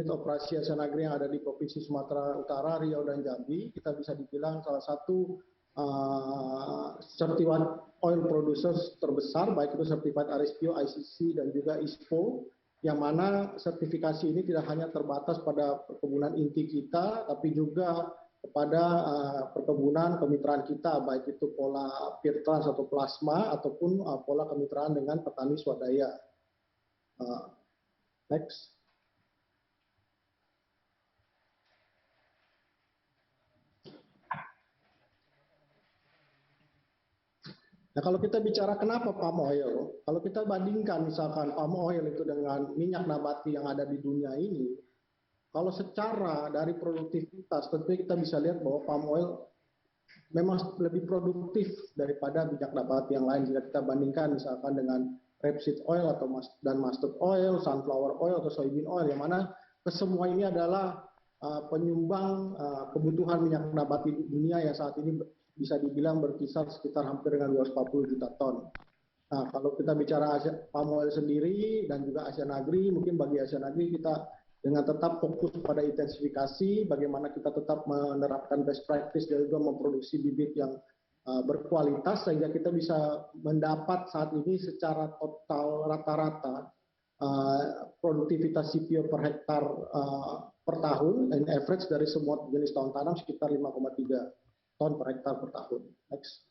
unit operasi Asianagri yang ada di Provinsi Sumatera Utara, Riau, dan Jambi, kita bisa dibilang salah satu certified oil producers terbesar, baik itu certified RSPO, ICC, dan juga ISPO, yang mana sertifikasi ini tidak hanya terbatas pada perkebunan inti kita, tapi juga kepada perkebunan kemitraan kita, baik itu pola Peertrans atau plasma, ataupun pola kemitraan dengan petani swadaya. Next. Nah, kalau kita bicara kenapa palm oil, kalau kita bandingkan misalkan palm oil itu dengan minyak nabati yang ada di dunia ini, kalau secara dari produktivitas, tentunya kita bisa lihat bahwa palm oil memang lebih produktif daripada minyak nabati yang lain jika kita bandingkan misalkan dengan rapeseed oil atau dan mustard oil, sunflower oil atau soybean oil, yang mana kesemua ini adalah penyumbang kebutuhan minyak nabati di dunia yang saat ini bisa dibilang berkisar sekitar hampir dengan 240 juta ton. Nah, kalau kita bicara palm oil sendiri dan juga Asianagri, mungkin bagi Asianagri kita dengan tetap fokus pada intensifikasi, bagaimana kita tetap menerapkan best practice dan juga memproduksi bibit yang berkualitas, sehingga kita bisa mendapat saat ini secara total rata-rata produktivitas CPO per hektar per tahun, in average dari semua jenis tahun tanam sekitar 5,3 ton per hektar per tahun. Next.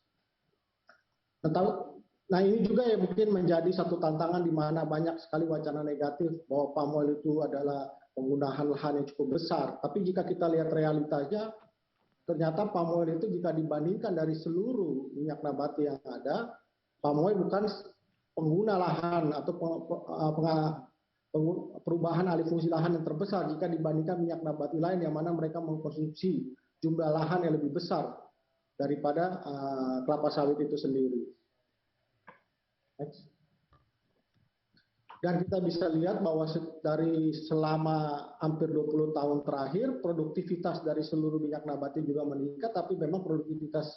Nah, ini juga yang mungkin menjadi satu tantangan di mana banyak sekali wacana negatif bahwa palm oil itu adalah penggunaan lahan yang cukup besar. Tapi jika kita lihat realitanya, ternyata palm oil itu jika dibandingkan dari seluruh minyak nabati yang ada, palm oil bukan pengguna lahan atau perubahan alih fungsi lahan yang terbesar jika dibandingkan minyak nabati lain yang mana mereka mengkonsumsi jumlah lahan yang lebih besar daripada kelapa sawit itu sendiri. Next. Dan kita bisa lihat bahwa dari selama hampir 20 tahun terakhir, produktivitas dari seluruh minyak nabati juga meningkat, tapi memang produktivitas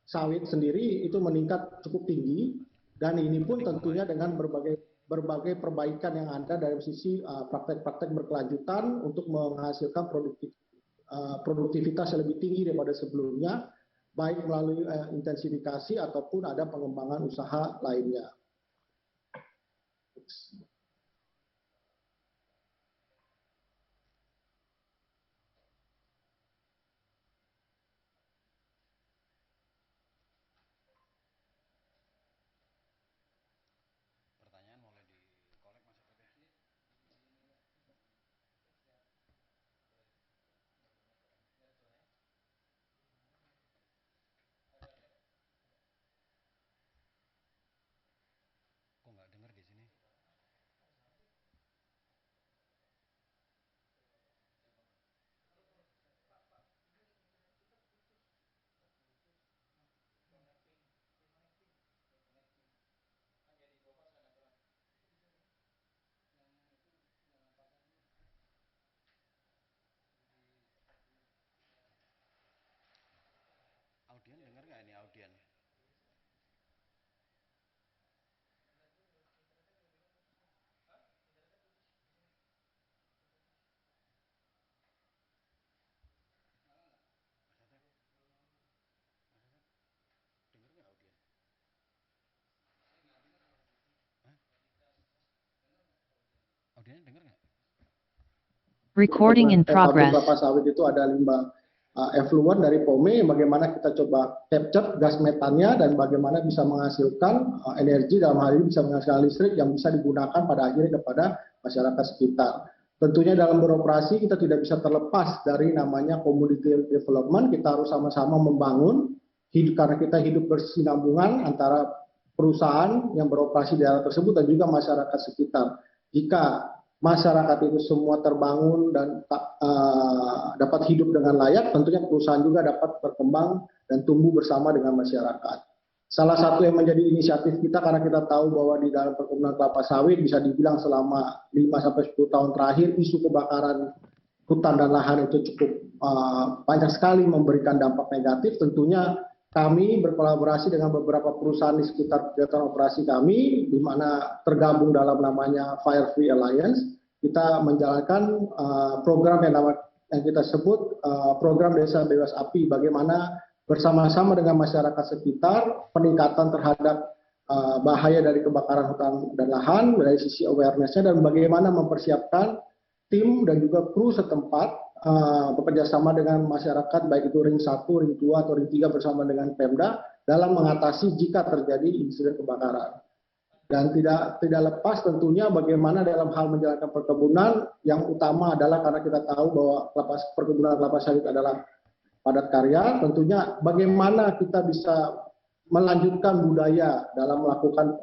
sawit sendiri itu meningkat cukup tinggi, dan ini pun tentunya dengan berbagai perbaikan yang ada dari sisi praktek-praktek berkelanjutan untuk menghasilkan produktivitas yang lebih tinggi daripada sebelumnya, baik melalui intensifikasi ataupun ada pengembangan usaha lainnya. Pertanyaan mulai dikolek Mas Aktif ya. Kok nggak dengar di sini? Audien dengar nggak ini audien? Dengar nggak audien? Hah? Audiennya dengar nggak? Recording in progress. Kelapa sawit itu ada limbah effluent dari pome, bagaimana kita coba capture gas metannya dan bagaimana bisa menghasilkan energi, dalam hal ini bisa menghasilkan listrik yang bisa digunakan pada akhirnya kepada masyarakat sekitar. Tentunya dalam beroperasi kita tidak bisa terlepas dari namanya community development, kita harus sama-sama membangun, karena kita hidup bersinambungan antara perusahaan yang beroperasi di daerah tersebut dan juga masyarakat sekitar. Jika masyarakat itu semua terbangun dan dapat hidup dengan layak, tentunya perusahaan juga dapat berkembang dan tumbuh bersama dengan masyarakat. Salah satu yang menjadi inisiatif kita, karena kita tahu bahwa di dalam perkebunan kelapa sawit bisa dibilang selama 5-10 tahun terakhir isu kebakaran hutan dan lahan itu cukup banyak sekali memberikan dampak negatif. Tentunya kami berkolaborasi dengan beberapa perusahaan di sekitar kegiatan operasi kami, di mana tergabung dalam namanya Fire Free Alliance, kita menjalankan program yang kita sebut program Desa Bebas Api, bagaimana bersama-sama dengan masyarakat sekitar peningkatan terhadap bahaya dari kebakaran hutan dan lahan dari sisi awareness-nya, dan bagaimana mempersiapkan tim dan juga kru setempat bekerjasama dengan masyarakat baik itu ring 1, ring 2 atau ring 3 bersama dengan Pemda dalam mengatasi jika terjadi insiden kebakaran. Dan tidak lepas tentunya bagaimana dalam hal menjalankan perkebunan, yang utama adalah karena kita tahu bahwa perkebunan kelapa sawit adalah padat karya, tentunya bagaimana kita bisa melanjutkan budaya dalam melakukan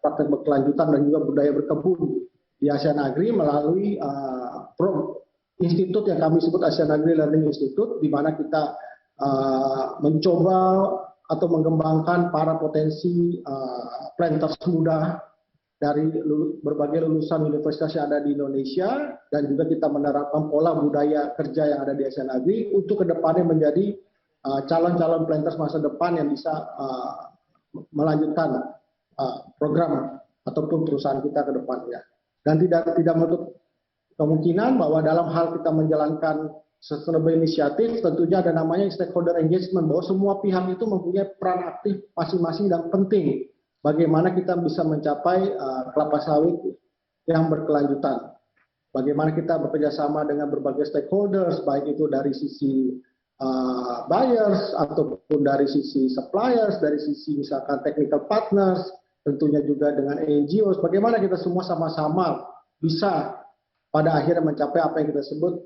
praktek berkelanjutan dan juga budaya berkebun di Asiana Agri melalui institut yang kami sebut Asiana Agri Learning Institute, di mana kita mencoba atau mengembangkan para potensi planters muda dari berbagai lulusan universitas yang ada di Indonesia, dan juga kita menerapkan pola budaya kerja yang ada di Asiana Agri untuk kedepannya menjadi calon-calon planters masa depan yang bisa melanjutkan program ataupun perusahaan kita ke depannya. Dan tidak menutup kemungkinan bahwa dalam hal kita menjalankan sustainable initiative, tentunya ada namanya stakeholder engagement, bahwa semua pihak itu mempunyai peran aktif masing-masing dan penting bagaimana kita bisa mencapai kelapa sawit yang berkelanjutan. Bagaimana kita bekerja sama dengan berbagai stakeholders, baik itu dari sisi buyers ataupun dari sisi suppliers, dari sisi misalkan technical partners, tentunya juga dengan NGOs, bagaimana kita semua sama-sama bisa pada akhirnya mencapai apa yang kita sebut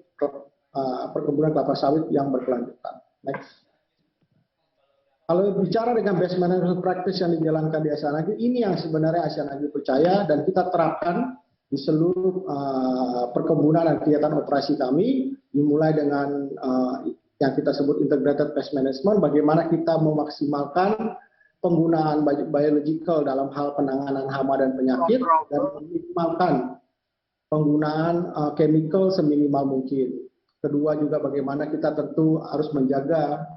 perkebunan kelapa sawit yang berkelanjutan. Next. Kalau bicara dengan best management practice yang dijalankan di Asiana Agri, ini yang sebenarnya Asiana Agri percaya dan kita terapkan di seluruh perkebunan dan kegiatan operasi kami, dimulai dengan yang kita sebut integrated pest management, bagaimana kita memaksimalkan penggunaan biological dalam hal penanganan hama dan penyakit, dan meminimalkan penggunaan chemical seminimal mungkin. Kedua juga bagaimana kita tentu harus menjaga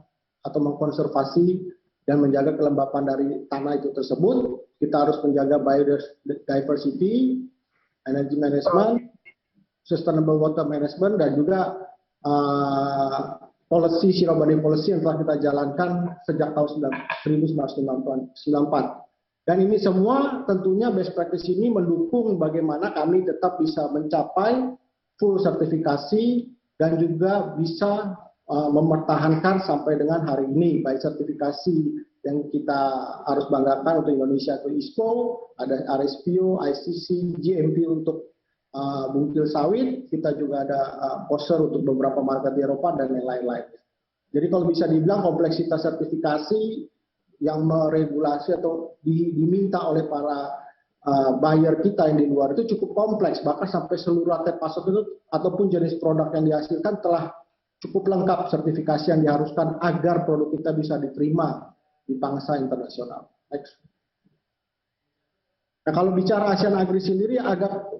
atau mengkonservasi dan menjaga kelembapan dari tanah itu tersebut. Kita harus menjaga biodiversity, energy management, sustainable water management, dan juga policy zero burning policy yang telah kita jalankan sejak tahun 1994. Dan ini semua tentunya best practice ini mendukung bagaimana kami tetap bisa mencapai full sertifikasi dan juga bisa mempertahankan sampai dengan hari ini, baik sertifikasi yang kita harus banggakan untuk Indonesia itu ISPO, ada RSPO, ICC, GMP untuk bungkil sawit, kita juga ada poster untuk beberapa market di Eropa dan lain-lain. Jadi kalau bisa dibilang kompleksitas sertifikasi yang meregulasi atau diminta oleh para buyer kita yang di luar itu cukup kompleks, bahkan sampai seluruh rantai pasok itu ataupun jenis produk yang dihasilkan telah cukup lengkap sertifikasi yang diharuskan agar produk kita bisa diterima di pangsa internasional. Next. Nah, kalau bicara Asiana Agri sendiri,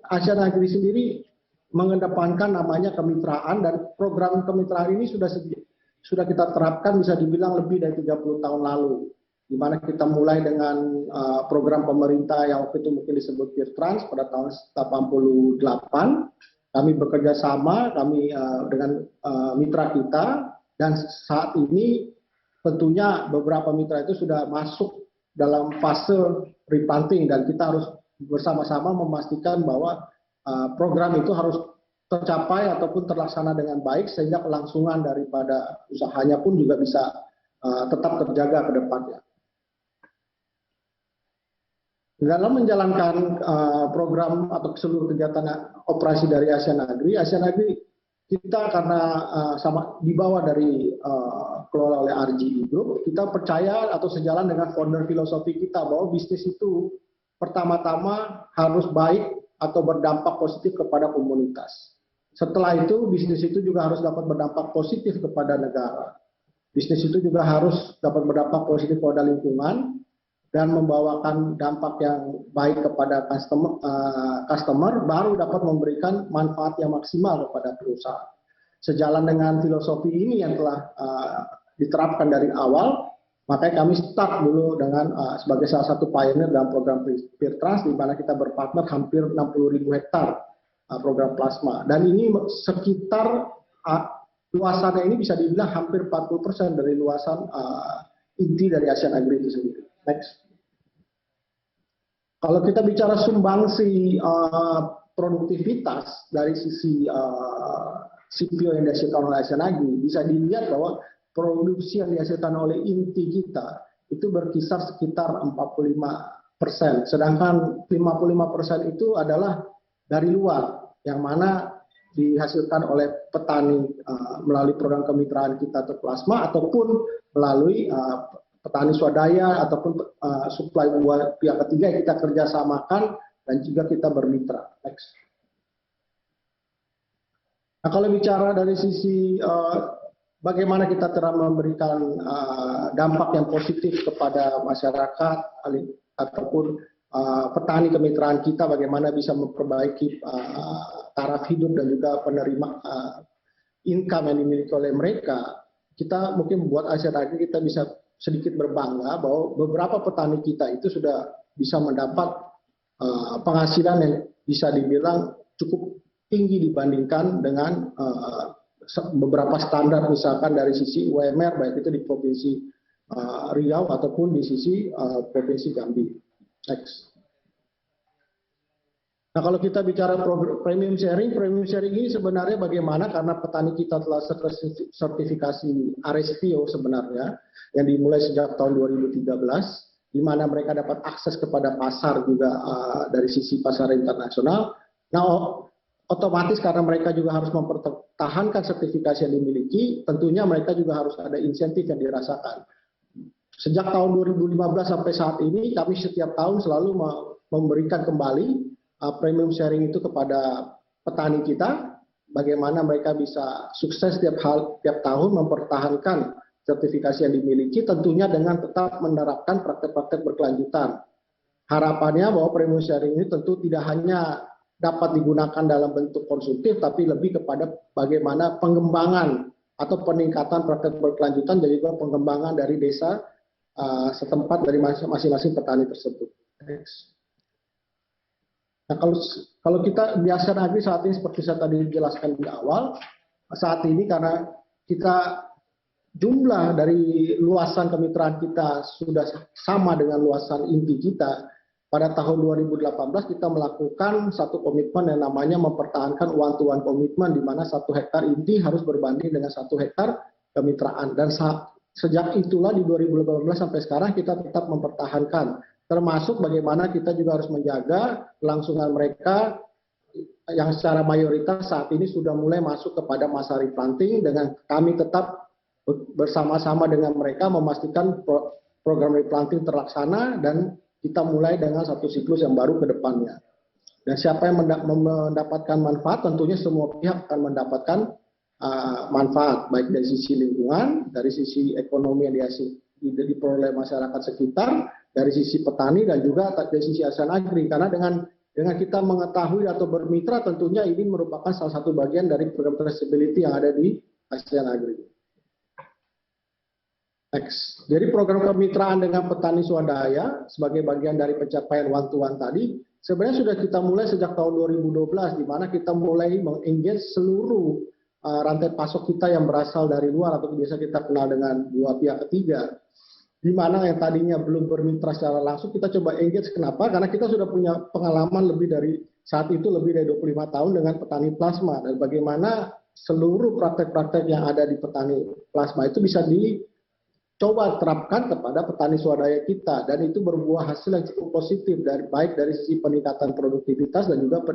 Asiana Agri sendiri mengedepankan namanya kemitraan, dan program kemitraan ini sudah kita terapkan bisa dibilang lebih dari 30 tahun lalu, di mana kita mulai dengan program pemerintah yang waktu itu mungkin disebut Pirtrans pada tahun 88. Kami bekerja sama dengan mitra kita, dan saat ini tentunya beberapa mitra itu sudah masuk dalam fase replanting, dan kita harus bersama-sama memastikan bahwa program itu harus tercapai ataupun terlaksana dengan baik sehingga kelangsungan daripada usahanya pun juga bisa tetap terjaga ke depannya. Dalam menjalankan program atau seluruh kegiatan operasi dari Asiana Agri kita karena sama dibawa dari kelola oleh RGE Group, kita percaya atau sejalan dengan founder filosofi kita bahwa bisnis itu pertama-tama harus baik atau berdampak positif kepada komunitas. Setelah itu bisnis itu juga harus dapat berdampak positif kepada negara. Bisnis itu juga harus dapat berdampak positif kepada lingkungan dan membawakan dampak yang baik kepada customer, baru dapat memberikan manfaat yang maksimal kepada perusahaan. Sejalan dengan filosofi ini yang telah diterapkan dari awal, makanya kami start dulu dengan sebagai salah satu pioneer dalam program Pirtrans, di mana kita berpartner hampir 60.000 hektar program plasma. Dan ini sekitar luasannya ini bisa dibilang hampir 40% dari luasan inti dari Asian Agri itu sendiri. Next. Kalau kita bicara sumbangsi produktivitas dari sisi CPO yang dihasilkan oleh Asian Agri, bisa dilihat bahwa produksi yang dihasilkan oleh inti kita itu berkisar sekitar 45%, sedangkan 55% itu adalah dari luar, yang mana dihasilkan oleh petani melalui program kemitraan kita atau plasma, ataupun melalui petani swadaya ataupun suplai buah pihak ketiga yang kita kerjasamakan dan juga kita bermitra. Next. Nah, kalau bicara dari sisi bagaimana kita telah memberikan dampak yang positif kepada masyarakat ataupun petani kemitraan kita, bagaimana bisa memperbaiki taraf hidup dan juga penerima income yang dimiliki oleh mereka, kita mungkin membuat Asian Agri kita bisa sedikit berbangga bahwa beberapa petani kita itu sudah bisa mendapat penghasilan yang bisa dibilang cukup tinggi dibandingkan dengan beberapa standar, misalkan dari sisi UMR, baik itu di Provinsi Riau ataupun di sisi Provinsi Jambi. Next. Nah, kalau kita bicara premium sharing ini sebenarnya bagaimana, karena petani kita telah sertifikasi RSPO sebenarnya, yang dimulai sejak tahun 2013, di mana mereka dapat akses kepada pasar juga dari sisi pasar internasional. Nah, otomatis karena mereka juga harus mempertahankan sertifikasi yang dimiliki, tentunya mereka juga harus ada insentif yang dirasakan. Sejak tahun 2015 sampai saat ini, kami setiap tahun selalu memberikan kembali premium sharing itu kepada petani kita, bagaimana mereka bisa sukses tiap tahun mempertahankan sertifikasi yang dimiliki, tentunya dengan tetap menerapkan praktek-praktek berkelanjutan. Harapannya bahwa premium sharing ini tentu tidak hanya dapat digunakan dalam bentuk konsumtif, tapi lebih kepada bagaimana pengembangan atau peningkatan praktek berkelanjutan dan juga pengembangan dari desa setempat dari masing-masing petani tersebut. Next. Nah, kalau kita di Asian Agri saat ini seperti saya tadi jelaskan di awal, saat ini karena kita jumlah dari luasan kemitraan kita sudah sama dengan luasan inti kita, pada tahun 2018 kita melakukan satu komitmen yang namanya mempertahankan one-to-one komitmen, di mana 1 hektar inti harus berbanding dengan 1 hektar kemitraan. Dan sejak itulah di 2018 sampai sekarang kita tetap mempertahankan, termasuk bagaimana kita juga harus menjaga kelangsungan mereka yang secara mayoritas saat ini sudah mulai masuk kepada masa replanting, dengan kami tetap bersama-sama dengan mereka memastikan program replanting terlaksana dan kita mulai dengan satu siklus yang baru ke depannya. Dan siapa yang mendapatkan manfaat, tentunya semua pihak akan mendapatkan manfaat, baik dari sisi lingkungan, dari sisi ekonomi yang diperoleh masyarakat sekitar, dari sisi petani, dan juga dari sisi Asian Agri. Karena dengan kita mengetahui atau bermitra, tentunya ini merupakan salah satu bagian dari program traceability yang ada di Asian Agri. Next. Jadi program kemitraan dengan petani swadaya sebagai bagian dari pencapaian one-to-one tadi, sebenarnya sudah kita mulai sejak tahun 2012, di mana kita mulai meng-engage seluruh rantai pasok kita yang berasal dari luar atau biasa kita kenal dengan dua pihak ketiga. Di mana yang tadinya belum bermitra secara langsung, kita coba engage. Kenapa? Karena kita sudah punya pengalaman lebih dari 25 tahun dengan petani plasma, dan bagaimana seluruh praktek-praktek yang ada di petani plasma itu bisa dicoba terapkan kepada petani swadaya kita, dan itu berbuah hasil yang cukup positif, baik dari sisi peningkatan produktivitas dan juga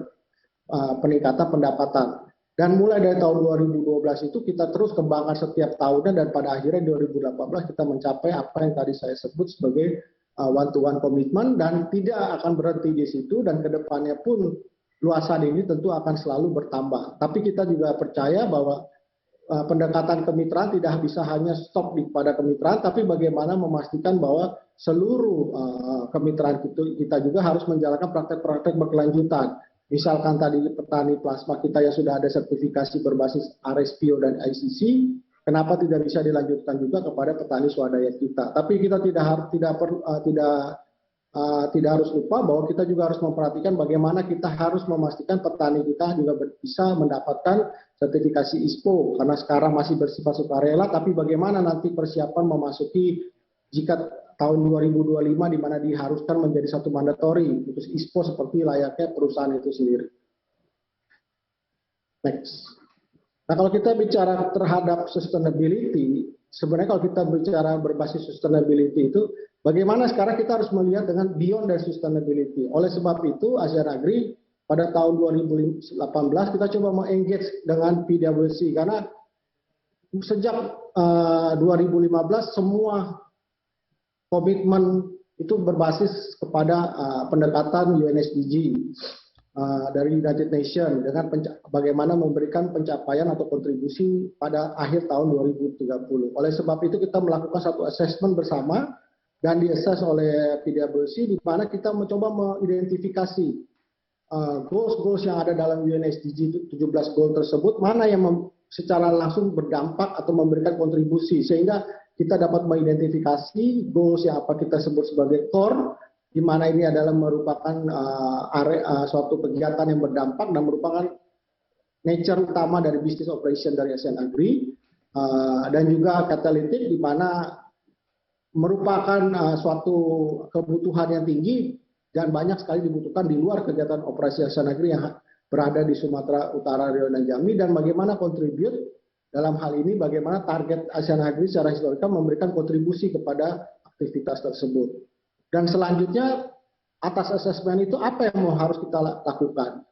peningkatan pendapatan. Dan mulai dari tahun 2012 itu kita terus kembangkan setiap tahunnya, dan pada akhirnya 2018 kita mencapai apa yang tadi saya sebut sebagai one-to-one komitmen, dan tidak akan berhenti di situ, dan kedepannya pun luasan ini tentu akan selalu bertambah. Tapi kita juga percaya bahwa pendekatan kemitraan tidak bisa hanya stop pada kemitraan, tapi bagaimana memastikan bahwa seluruh kemitraan kita juga harus menjalankan praktek-praktek berkelanjutan. Misalkan tadi petani plasma kita yang sudah ada sertifikasi berbasis RSPO dan ICC, kenapa tidak bisa dilanjutkan juga kepada petani swadaya kita? Tapi kita tidak tidak harus lupa bahwa kita juga harus memperhatikan bagaimana kita harus memastikan petani kita juga bisa mendapatkan sertifikasi ISPO, karena sekarang masih bersifat sukarela, tapi bagaimana nanti persiapan memasuki jika tahun 2025 di mana diharuskan menjadi satu mandatori untuk ISPO seperti layaknya perusahaan itu sendiri. Next. Nah, kalau kita bicara terhadap sustainability, sebenarnya kalau kita bicara berbasis sustainability itu, bagaimana sekarang kita harus melihat dengan beyond dari sustainability. Oleh sebab itu, ASEAN Agri pada tahun 2018 kita coba mengengage dengan PwC, karena sejak 2015 semua komitmen itu berbasis kepada pendekatan UNSDG dari United Nations dengan bagaimana memberikan pencapaian atau kontribusi pada akhir tahun 2030. Oleh sebab itu kita melakukan satu assessment bersama dan diassess oleh PwC, di mana kita mencoba mengidentifikasi goals yang ada dalam UNSDG 17 goal tersebut, mana yang secara langsung berdampak atau memberikan kontribusi, sehingga kita dapat mengidentifikasi goals yang apa kita sebut sebagai core, di mana ini adalah merupakan suatu kegiatan yang berdampak dan merupakan nature utama dari bisnis operation dari ASEAN Agri, dan juga katalitik, di mana merupakan suatu kebutuhan yang tinggi dan banyak sekali dibutuhkan di luar kegiatan operasi ASEAN Agri yang berada di Sumatera Utara, Riau, dan Jambi, dan bagaimana contribute dalam hal ini, bagaimana target ASEAN Agri secara historikal memberikan kontribusi kepada aktivitas tersebut. Dan selanjutnya, atas asesmen itu apa yang harus kita lakukan?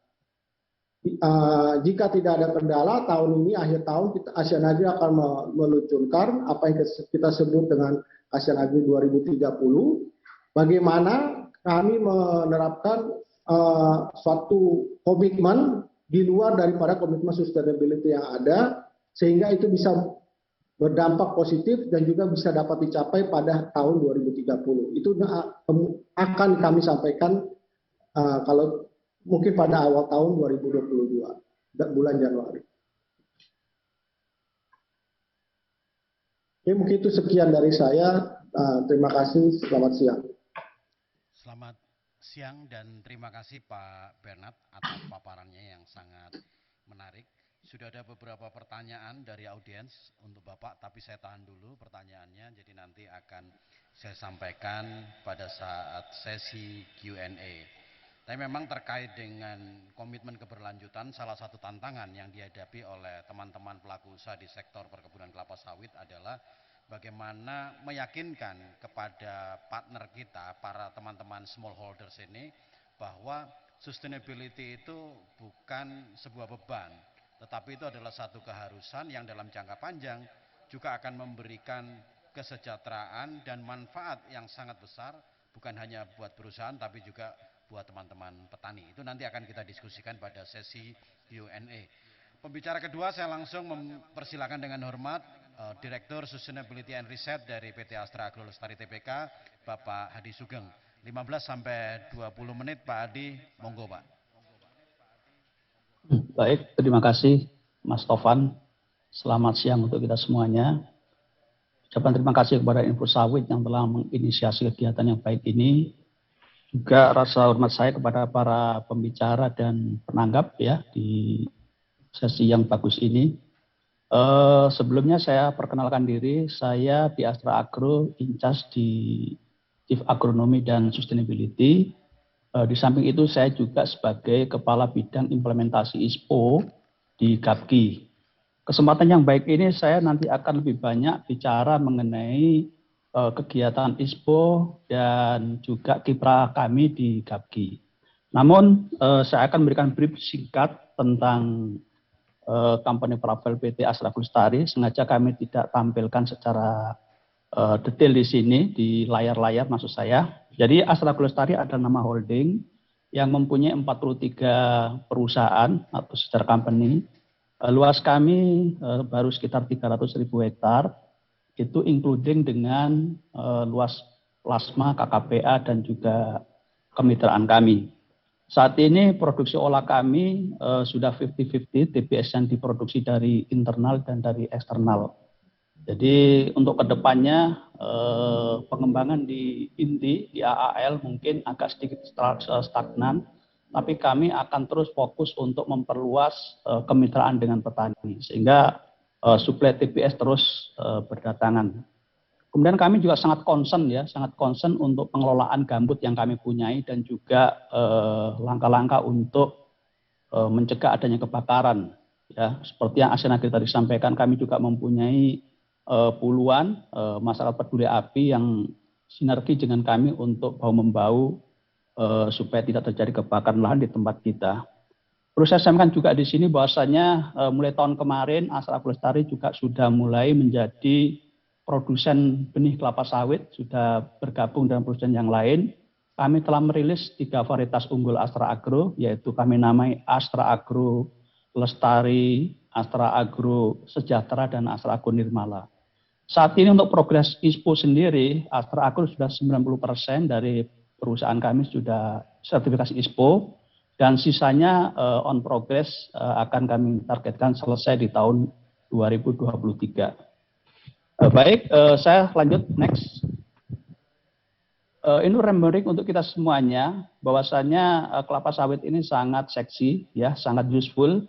Jika tidak ada kendala, tahun ini, akhir tahun, ASEAN Agri akan meluncurkan apa yang kita sebut dengan ASEAN Agri 2030. Bagaimana kami menerapkan suatu komitmen di luar daripada komitmen sustainability yang ada, sehingga itu bisa berdampak positif dan juga bisa dapat dicapai pada tahun 2030. Itu akan kami sampaikan kalau mungkin pada awal tahun 2022, bulan Januari. Oke, mungkin itu sekian dari saya. Terima kasih, selamat siang. Selamat siang dan terima kasih Pak Bernard atas paparannya yang sangat menarik. Sudah ada beberapa pertanyaan dari audiens untuk Bapak, tapi saya tahan dulu pertanyaannya, jadi nanti akan saya sampaikan pada saat sesi Q&A. Tapi memang terkait dengan komitmen keberlanjutan, salah satu tantangan yang dihadapi oleh teman-teman pelaku usaha di sektor perkebunan kelapa sawit adalah bagaimana meyakinkan kepada partner kita, para teman-teman smallholders ini, bahwa sustainability itu bukan sebuah beban, tetapi itu adalah satu keharusan yang dalam jangka panjang juga akan memberikan kesejahteraan dan manfaat yang sangat besar, bukan hanya buat perusahaan tapi juga buat teman-teman petani. Itu nanti akan kita diskusikan pada sesi Q&A. Pembicara kedua saya langsung mempersilakan dengan hormat Direktur Sustainability and Research dari PT Astra Agro Lestari Tbk, Bapak Hadi Sugeng. 15 sampai 20 menit Pak Hadi, monggo Pak. Baik, terima kasih Mas Tovan. Selamat siang untuk kita semuanya. Ucapan terima kasih kepada Info Sawit yang telah menginisiasi kegiatan yang baik ini. Juga rasa hormat saya kepada para pembicara dan penanggap ya di sesi yang bagus ini. Sebelumnya saya perkenalkan diri, saya di Astra Agro, in charge di Chief Agronomy dan Sustainability. Di samping itu saya juga sebagai Kepala Bidang Implementasi ISPO di GAPKI. Kesempatan yang baik ini saya nanti akan lebih banyak bicara mengenai kegiatan ISPO dan juga kiprah kami di GAPKI. Namun saya akan memberikan brief singkat tentang company profile PT Astra Agro Lestari. Sengaja kami tidak tampilkan secara detail di sini, di layar-layar maksud saya. Jadi Astra Agro Lestari adalah nama holding yang mempunyai 43 perusahaan atau sister company. Luas kami baru sekitar 300.000 hektar, itu including dengan luas plasma, KKPA, dan juga kemitraan kami. Saat ini produksi olah kami sudah 50-50, TBS yang diproduksi dari internal dan dari eksternal. Jadi untuk kedepannya pengembangan di inti di AAL mungkin agak sedikit stagnan, tapi kami akan terus fokus untuk memperluas kemitraan dengan petani sehingga suplai TBS terus berdatangan. Kemudian kami juga sangat concern untuk pengelolaan gambut yang kami punyai dan juga langkah-langkah untuk mencegah adanya kebakaran. Ya, seperti yang Asian Agri tadi sampaikan, kami juga mempunyai puluhan masyarakat peduli api yang sinergi dengan kami untuk bahu-membahu supaya tidak terjadi kebakaran lahan di tempat kita. Perlu saya sampaikan juga di sini bahwasanya mulai tahun kemarin Astra Agrolestari juga sudah mulai menjadi produsen benih kelapa sawit, sudah bergabung dengan produsen yang lain. Kami telah merilis 3 varietas unggul Astra Agro, yaitu kami namai Astra Agro Lestari, Astra Agro Sejahtera, dan Astra Agro Nirmala. Saat ini untuk progres ISPO sendiri, Astra Agro sudah 90% dari perusahaan kami sudah sertifikasi ISPO, dan sisanya on progress akan kami targetkan selesai di tahun 2023. Baik, saya lanjut, next. Ini remembering untuk kita semuanya, bahwasannya kelapa sawit ini sangat seksi, ya, sangat useful,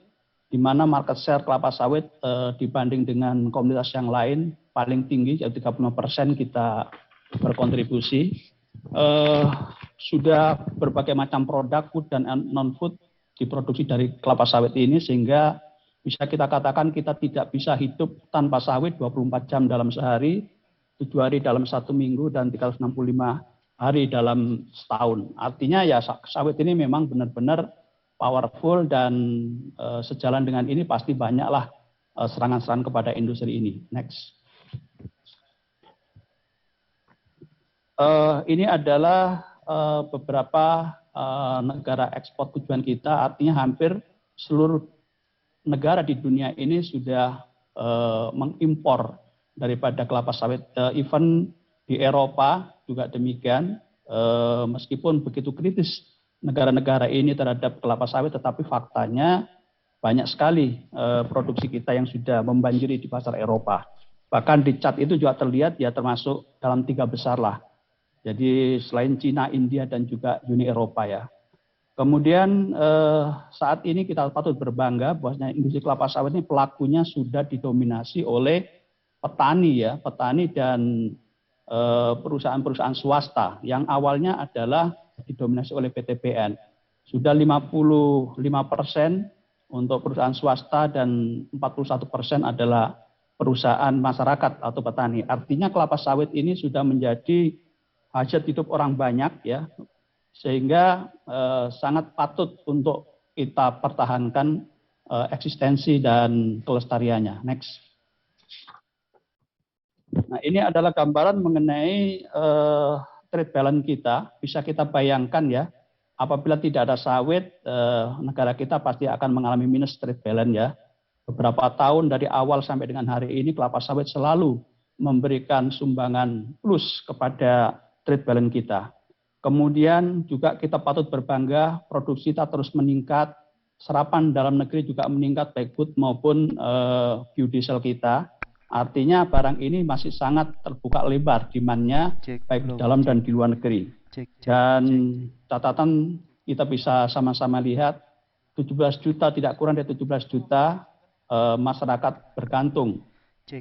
di mana market share kelapa sawit dibanding dengan komunitas yang lain paling tinggi, yaitu 35% kita berkontribusi. Sudah berbagai macam produk food dan non-food diproduksi dari kelapa sawit ini, sehingga bisa kita katakan kita tidak bisa hidup tanpa sawit 24 jam dalam sehari, 7 hari dalam 1 minggu, dan 365 hari dalam setahun. Artinya ya sawit ini memang benar-benar powerful, dan sejalan dengan ini pasti banyaklah serangan-serangan kepada industri ini. Next. Ini adalah beberapa negara ekspor tujuan kita, artinya hampir seluruh negara di dunia ini sudah mengimpor daripada kelapa sawit. Even di Eropa juga demikian, meskipun begitu kritis negara-negara ini terhadap kelapa sawit, tetapi faktanya banyak sekali produksi kita yang sudah membanjiri di pasar Eropa. Bahkan di chart itu juga terlihat ya termasuk dalam 3 besar lah. Jadi selain Cina, India, dan juga Uni Eropa ya. Kemudian saat ini kita patut berbangga bahwasanya industri kelapa sawit ini pelakunya sudah didominasi oleh petani ya, petani dan perusahaan-perusahaan swasta yang awalnya adalah didominasi oleh PTBN. Sudah 55% untuk perusahaan swasta dan 41% adalah perusahaan masyarakat atau petani. Artinya kelapa sawit ini sudah menjadi hajat hidup orang banyak ya, sehingga sangat patut untuk kita pertahankan eksistensi dan kelestariannya. Next. Nah, ini adalah gambaran mengenai trade balance kita. Bisa kita bayangkan ya, apabila tidak ada sawit, negara kita pasti akan mengalami minus trade balance ya. Beberapa tahun dari awal sampai dengan hari ini, kelapa sawit selalu memberikan sumbangan plus kepada trade balance kita. Kemudian juga kita patut berbangga, produksi kita terus meningkat, serapan dalam negeri juga meningkat, baik food maupun biodiesel kita. Artinya barang ini masih sangat terbuka lebar demand-nya, baik di dalam dan di luar negeri. Dan catatan kita bisa sama-sama lihat, 17 juta, tidak kurang dari 17 juta masyarakat bergantung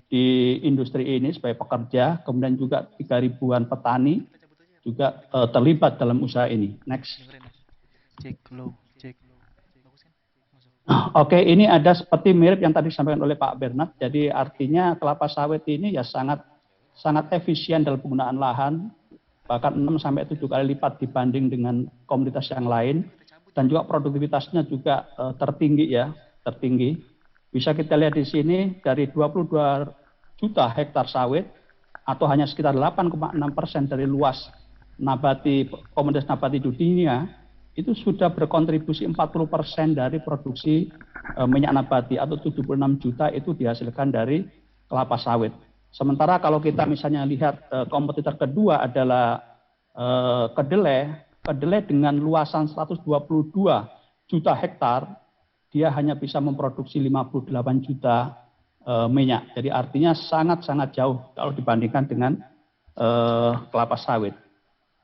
di industri ini sebagai pekerja, kemudian juga 3 ribuan petani juga terlibat dalam usaha ini. Next. Oke, ini ada seperti mirip yang tadi disampaikan oleh Pak Bernard. Jadi artinya kelapa sawit ini ya sangat efisien dalam penggunaan lahan, bahkan 6 sampai 7 kali lipat dibanding dengan komoditas yang lain, dan juga produktivitasnya juga tertinggi ya, tertinggi. Bisa kita lihat di sini dari 22 juta hektar sawit atau hanya sekitar 8,6% dari luas nabati komoditas nabati di dunia itu sudah berkontribusi 40% dari produksi minyak nabati atau 76 juta itu dihasilkan dari kelapa sawit. Sementara kalau kita misalnya lihat kompetitor kedua adalah kedelai dengan luasan 122 juta hektar, dia hanya bisa memproduksi 58 juta minyak. Jadi artinya sangat-sangat jauh kalau dibandingkan dengan kelapa sawit.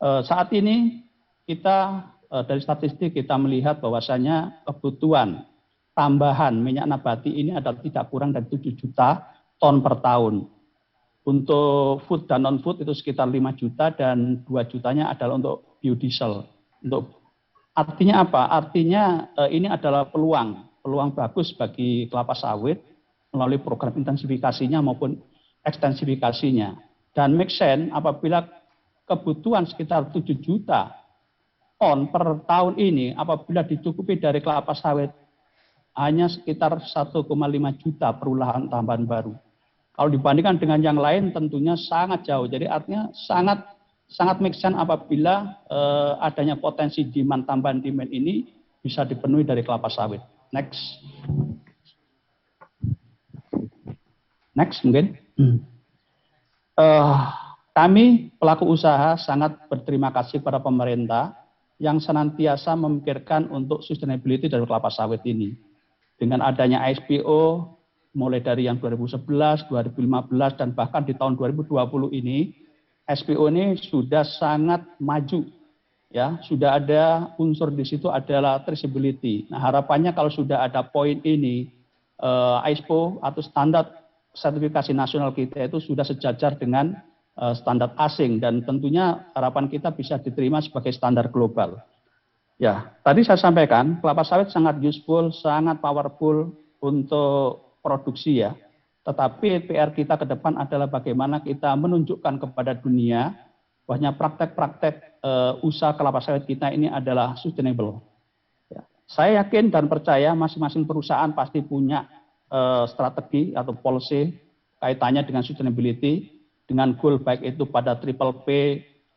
Saat ini kita dari statistik kita melihat bahwasanya kebutuhan tambahan minyak nabati ini adalah tidak kurang dari 7 juta ton per tahun. Untuk food dan non-food itu sekitar 5 juta dan 2 jutanya adalah untuk biodiesel. Artinya apa? Artinya ini adalah peluang bagus bagi kelapa sawit melalui program intensifikasinya maupun ekstensifikasinya. Dan make sense apabila kebutuhan sekitar 7 juta ton per tahun ini apabila dicukupi dari kelapa sawit hanya sekitar 1,5 juta perulahan tambahan baru. Kalau dibandingkan dengan yang lain tentunya sangat jauh. Jadi artinya sangat make sense apabila adanya potensi tambahan demand ini bisa dipenuhi dari kelapa sawit. Next mungkin. Kami pelaku usaha sangat berterima kasih kepada pemerintah yang senantiasa memikirkan untuk sustainability dari kelapa sawit ini. Dengan adanya ISPO mulai dari yang 2011, 2015 dan bahkan di tahun 2020 ini SPO ini sudah sangat maju, ya sudah ada unsur di situ adalah traceability. Nah harapannya kalau sudah ada poin ini ISPO atau standar sertifikasi nasional kita itu sudah sejajar dengan standar asing dan tentunya harapan kita bisa diterima sebagai standar global. Ya tadi saya sampaikan kelapa sawit sangat useful, sangat powerful untuk produksi ya. Tetapi PR kita ke depan adalah bagaimana kita menunjukkan kepada dunia bahwa praktek-praktek usaha kelapa sawit kita ini adalah sustainable. Ya. Saya yakin dan percaya masing-masing perusahaan pasti punya strategi atau policy kaitannya dengan sustainability, dengan goal baik itu pada Triple P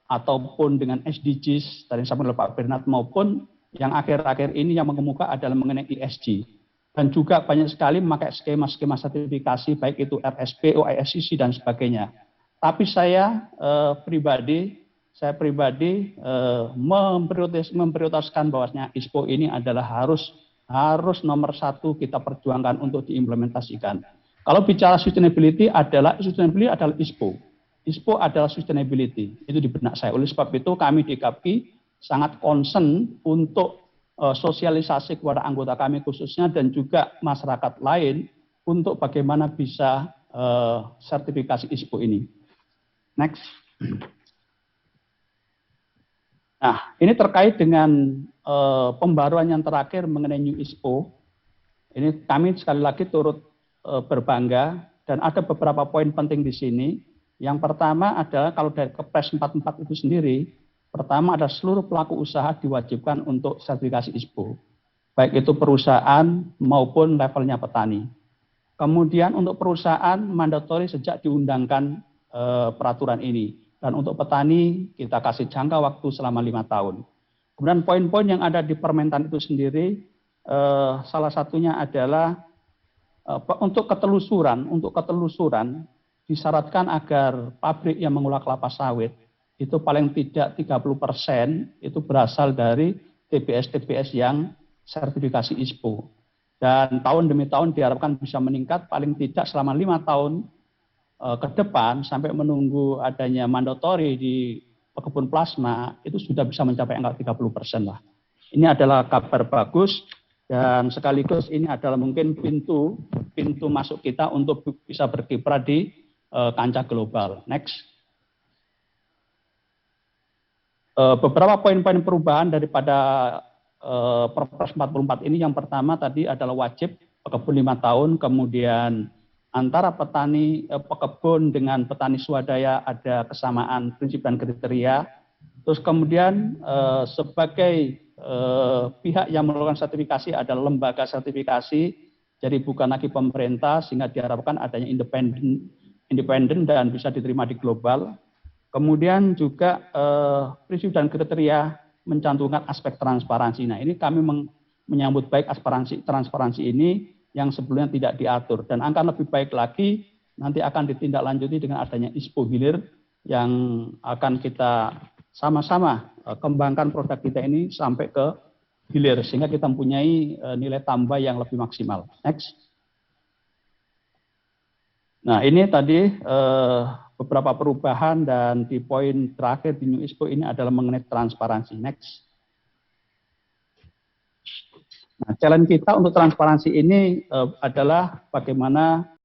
ataupun dengan SDGs dari sampaikan oleh Pak Bernard maupun yang akhir-akhir ini yang mengemuka adalah mengenai ESG. Dan juga banyak sekali memakai skema-skema sertifikasi, baik itu RSP, OISCC, dan sebagainya. Tapi saya pribadi memprioritaskan bahwasanya ISPO ini adalah harus nomor satu kita perjuangkan untuk diimplementasikan. Kalau bicara sustainability adalah ISPO. ISPO adalah sustainability. Itu di benak saya. Oleh sebab itu kami di KAPI sangat concern untuk sosialisasi kepada anggota kami khususnya dan juga masyarakat lain untuk bagaimana bisa sertifikasi ISPO ini. Next. Nah, ini terkait dengan pembaruan yang terakhir mengenai New ISPO. Ini kami sekali lagi turut berbangga dan ada beberapa poin penting di sini. Yang pertama adalah kalau dari Kepres 44 itu sendiri, pertama ada seluruh pelaku usaha diwajibkan untuk sertifikasi ISPO, baik itu perusahaan maupun levelnya petani. Kemudian untuk perusahaan mandatori sejak diundangkan peraturan ini, dan untuk petani kita kasih jangka waktu selama 5 tahun. Kemudian poin-poin yang ada di Permentan itu sendiri, salah satunya adalah untuk ketelusuran disyaratkan agar pabrik yang mengolah kelapa sawit itu paling tidak 30% itu berasal dari TBS-TBS yang sertifikasi ISPO. Dan tahun demi tahun diharapkan bisa meningkat paling tidak selama 5 tahun ke depan sampai menunggu adanya mandatori di kebun plasma itu sudah bisa mencapai angka 30% lah. Ini adalah kabar bagus dan sekaligus ini adalah mungkin pintu masuk kita untuk bisa berkiprah di kancah global. Next. Beberapa poin-poin perubahan daripada Perpres 44 ini, yang pertama tadi adalah wajib pekebun 5 tahun, kemudian antara petani pekebun dengan petani swadaya ada kesamaan prinsip dan kriteria. Terus kemudian sebagai pihak yang melakukan sertifikasi adalah lembaga sertifikasi, jadi bukan lagi pemerintah, sehingga diharapkan adanya independen dan bisa diterima di global. Kemudian juga prinsip dan kriteria mencantumkan aspek transparansi. Nah ini kami menyambut baik transparansi ini yang sebelumnya tidak diatur dan akan lebih baik lagi nanti akan ditindaklanjuti dengan adanya ISPO hilir yang akan kita sama-sama kembangkan produk kita ini sampai ke hilir sehingga kita mempunyai nilai tambah yang lebih maksimal. Next. Nah, ini tadi beberapa perubahan dan di poin terakhir di New ISPO ini adalah mengenai transparansi. Next. Nah, challenge kita untuk transparansi ini adalah bagaimana